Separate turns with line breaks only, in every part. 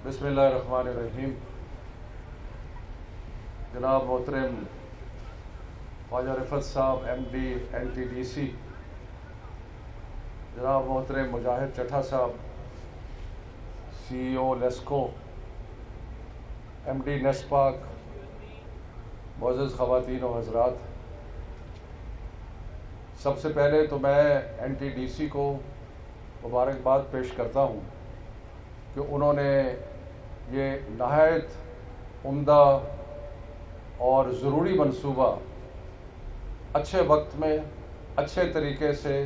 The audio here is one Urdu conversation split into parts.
بسم اللہ الرحمن الرحیم۔ جناب محترم خواجہ رفعت صاحب MD NTDC، جناب محترم مجاہد چٹھا صاحب CEO لیسکو، MD نیسپاک، معزز خواتین و حضرات، سب سے پہلے تو میں NTDC کو مبارکباد پیش کرتا ہوں کہ انہوں نے یہ نہایت عمدہ اور ضروری منصوبہ اچھے وقت میں اچھے طریقے سے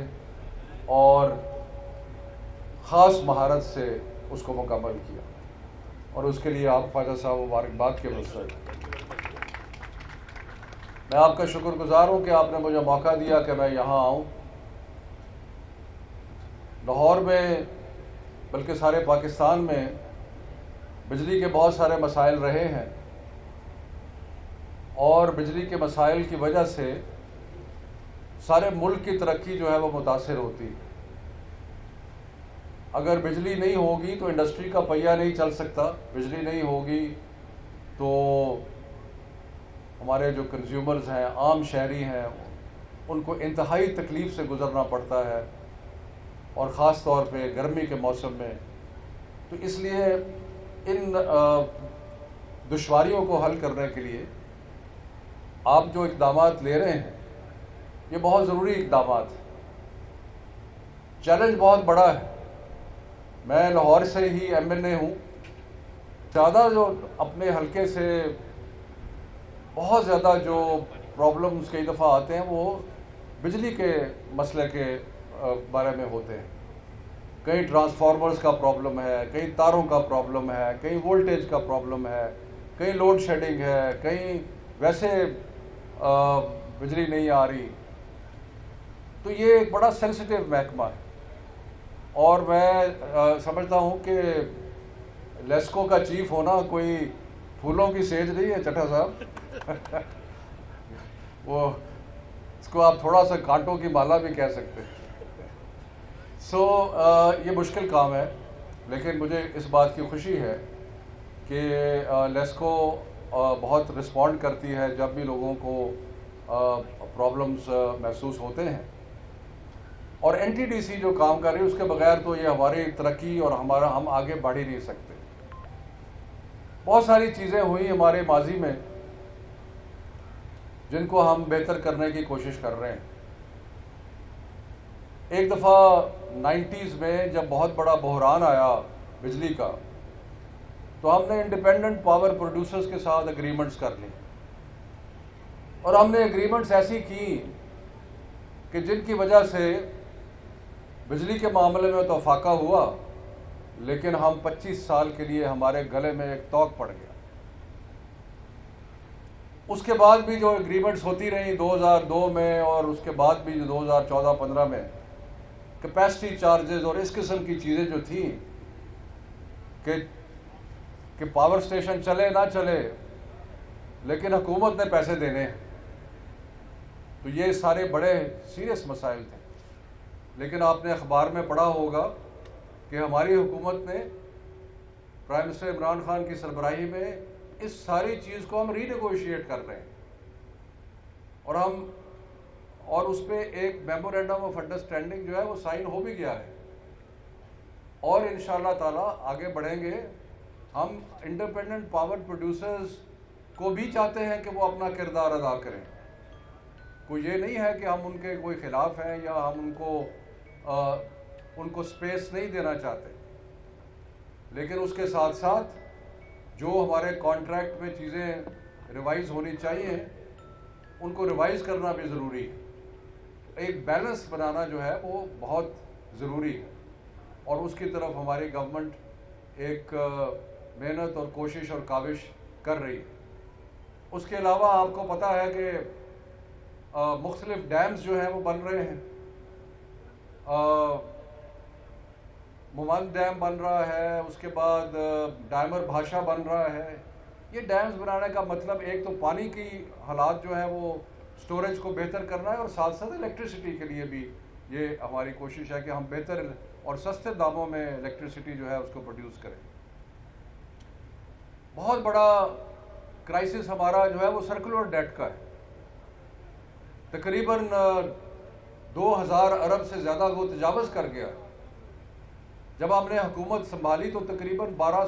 اور خاص مہارت سے اس کو مکمل کیا، اور اس کے لیے آپ خواجہ صاحب مبارکباد کے مستحق۔ میں آپ کا شکر گزار ہوں کہ آپ نے مجھے موقع دیا کہ میں یہاں آؤں۔ لاہور میں بلکہ سارے پاکستان میں بجلی کے بہت سارے مسائل رہے ہیں، اور بجلی کے مسائل کی وجہ سے سارے ملک کی ترقی جو ہے وہ متاثر ہوتی۔ اگر بجلی نہیں ہوگی تو انڈسٹری کا پہیہ نہیں چل سکتا، بجلی نہیں ہوگی تو ہمارے جو کنزیومرز ہیں، عام شہری ہیں، ان کو انتہائی تکلیف سے گزرنا پڑتا ہے، اور خاص طور پہ گرمی کے موسم میں۔ تو اس لیے ان دشواریوں کو حل کرنے کے لیے آپ جو اقدامات لے رہے ہیں یہ بہت ضروری اقدامات ہیں۔ چیلنج بہت بڑا ہے۔ میں لاہور سے ہی MLA ہوں، زیادہ جو اپنے حلقے سے بہت زیادہ جو پرابلمز کئی دفعہ آتے ہیں وہ بجلی کے مسئلے کے بارے میں ہوتے ہیں۔ کہیں ٹرانسفارمرز کا پرابلم ہے، کہیں تاروں کا پرابلم ہے، کہیں وولٹیج کا پرابلم ہے، کہیں لوڈ شیڈنگ ہے، کہیں ویسے بجلی نہیں آ رہی۔ تو یہ ایک بڑا سینسٹیو محکمہ ہے، اور میں سمجھتا ہوں کہ لیسکو کا چیف ہونا کوئی پھولوں کی سیج نہیں ہے چٹھا صاحب وہ اس کو آپ تھوڑا سا کانٹوں کی مالا بھی کہہ سکتے ہیں۔ یہ مشکل کام ہے، لیکن مجھے اس بات کی خوشی ہے کہ لیسکو بہت رسپونڈ کرتی ہے جب بھی لوگوں کو پرابلمز محسوس ہوتے ہیں، اور NTDC جو کام کر رہی ہے اس کے بغیر تو یہ ہماری ترقی اور ہم آگے بڑھ ہی نہیں سکتے۔ بہت ساری چیزیں ہوئی ہمارے ماضی میں جن کو ہم بہتر کرنے کی کوشش کر رہے ہیں۔ ایک دفعہ 90s میں جب بہت بڑا بحران آیا بجلی کا، تو ہم نے انڈیپینڈنٹ پاور پروڈیوسرز کے ساتھ اگریمنٹس کر لی، اور ہم نے اگریمنٹس ایسی کی کہ جن کی وجہ سے بجلی کے معاملے میں تو فاقہ ہوا، لیکن ہم 25 سال کے لیے ہمارے گلے میں ایک توق پڑ گیا۔ اس کے بعد بھی جو اگریمنٹس ہوتی رہیں 2002 میں، اور اس کے بعد بھی جو 2014-15 میں کیپیسٹی چارجز اور اس قسم کی چیزیں جو تھیں کہ پاور سٹیشن چلے نہ چلے لیکن حکومت نے پیسے دینے ہیں، تو یہ سارے بڑے سیریس مسائل تھے۔ لیکن آپ نے اخبار میں پڑھا ہوگا کہ ہماری حکومت نے پرائم منسٹر عمران خان کی سربراہی میں اس ساری چیز کو ہم ری نیگوشیٹ کر رہے ہیں، اور اس پہ ایک میمورینڈم آف انڈرسٹینڈنگ جو ہے وہ سائن ہو بھی گیا ہے، اور انشاءاللہ تعالی آگے بڑھیں گے۔ ہم انڈیپینڈنٹ پاور پروڈیوسرز کو بھی چاہتے ہیں کہ وہ اپنا کردار ادا کریں۔ کوئی یہ نہیں ہے کہ ہم ان کے کوئی خلاف ہیں یا ہم ان کو سپیس نہیں دینا چاہتے، لیکن اس کے ساتھ ساتھ جو ہمارے کانٹریکٹ میں چیزیں ریوائز ہونی چاہیے ان کو ریوائز کرنا بھی ضروری ہے۔ ایک بیلنس بنانا جو ہے وہ بہت ضروری ہے، اور اس کی طرف ہماری گورنمنٹ ایک محنت اور کوشش اور کاوش کر رہی ہے۔ اس کے علاوہ آپ کو پتہ ہے کہ مختلف ڈیمز جو ہیں وہ بن رہے ہیں۔ مومند ڈیم بن رہا ہے، اس کے بعد ڈائمر بھاشا بن رہا ہے۔ یہ ڈیمز بنانے کا مطلب ایک تو پانی کی حالات جو ہے وہ سٹوریج کو بہتر کرنا ہے، اور ساتھ ساتھ الیکٹریسٹی کے لیے بھی یہ ہماری کوشش ہے کہ ہم بہتر اور سستے داموں میں الیکٹریسٹی جو ہے اس کو پروڈیوس کریں۔ بہت بڑا کرائسس ہمارا جو ہے وہ سرکولر ڈیٹ کا ہے. تقریباً 2000 ارب سے زیادہ وہ تجاوز کر گیا. جب ہم نے حکومت سنبھالی تو تقریباً 12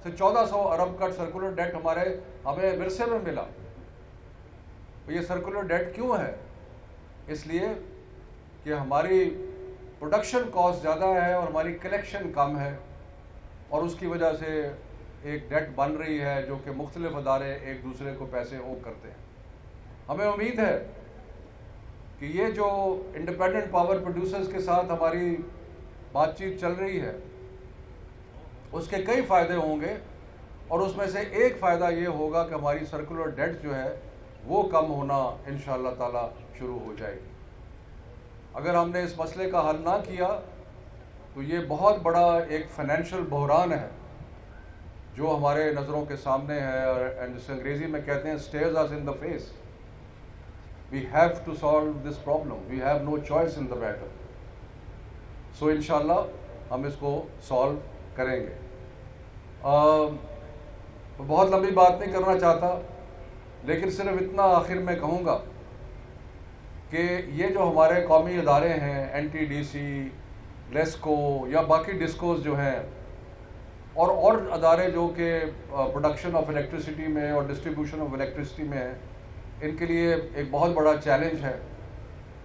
سے 1400 ارب کا سرکولر ڈیٹ ہمیں ورثے میں ملا. یہ سرکولر ڈیٹ کیوں ہے؟ اس لیے کہ ہماری پروڈکشن کاسٹ زیادہ ہے اور ہماری کلیکشن کم ہے، اور اس کی وجہ سے ایک ڈیٹ بن رہی ہے جو کہ مختلف ادارے ایک دوسرے کو پیسے او کرتے ہیں. ہمیں امید ہے کہ یہ جو انڈیپینڈنٹ پاور پروڈیوسرز کے ساتھ ہماری بات چیت چل رہی ہے اس کے کئی فائدے ہوں گے، اور اس میں سے ایک فائدہ یہ ہوگا کہ ہماری سرکولر ڈیٹ جو ہے وہ کم ہونا انشاءاللہ تعالی شروع ہو جائے گی. اگر ہم نے اس مسئلے کا حل نہ کیا تو یہ بہت بڑا ایک فائنینشیل بحران ہے جو ہمارے نظروں کے سامنے ہے، اور جسے انگریزی میں کہتے ہیں stares us in the face. We have to solve this problem. We have no choice in the matter. So انشاءاللہ ہم اس کو سالو کریں گے. بہت لمبی بات نہیں کرنا چاہتا، لیکن صرف اتنا آخر میں کہوں گا کہ یہ جو ہمارے قومی ادارے ہیں NTDC، لیسکو یا باقی ڈسکوز جو ہیں، اور ادارے جو کہ پروڈکشن آف الیکٹریسٹی میں اور ڈسٹریبیوشن آف الیکٹریسٹی میں ہیں، ان کے لیے ایک بہت بڑا چیلنج ہے،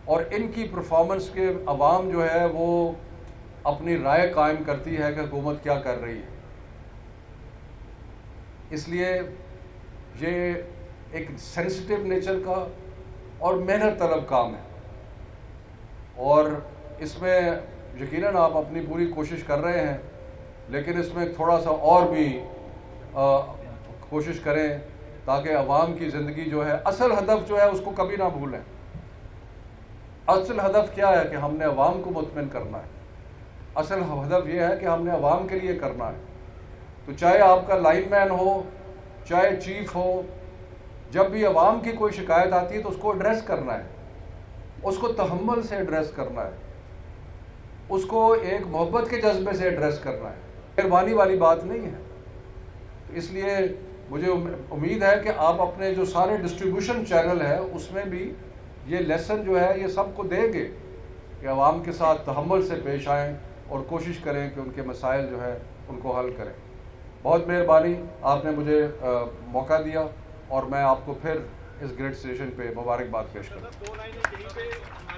اور ان کی پرفارمنس کے عوام جو ہے وہ اپنی رائے قائم کرتی ہے کہ حکومت کیا کر رہی ہے. اس لیے یہ ایک سینسٹیو نیچر کا اور محنت طلب کام ہے، اور اس میں یقیناً آپ اپنی پوری کوشش کر رہے ہیں، لیکن اس میں تھوڑا سا اور بھی کوشش کریں تاکہ عوام کی زندگی جو ہے، اصل ہدف جو ہے اس کو کبھی نہ بھولیں. اصل ہدف کیا ہے؟ کہ ہم نے عوام کو مطمئن کرنا ہے. اصل ہدف یہ ہے کہ ہم نے عوام کے لیے کرنا ہے. تو چاہے آپ کا لائن مین ہو، چاہے چیف ہو، جب بھی عوام کی کوئی شکایت آتی ہے تو اس کو ایڈریس کرنا ہے، اس کو تحمل سے ایڈریس کرنا ہے، اس کو ایک محبت کے جذبے سے ایڈریس کرنا ہے. مہربانی والی بات نہیں ہے. اس لیے مجھے امید ہے کہ آپ اپنے جو سارے ڈسٹریبیوشن چینل ہے اس میں بھی یہ لیسن جو ہے یہ سب کو دیں گے کہ عوام کے ساتھ تحمل سے پیش آئیں اور کوشش کریں کہ ان کے مسائل جو ہے ان کو حل کریں. بہت مہربانی، آپ نے مجھے موقع دیا، اور میں آپ کو پھر اس گریٹ اسٹیشن پہ مبارکباد پیش کرتا ہوں.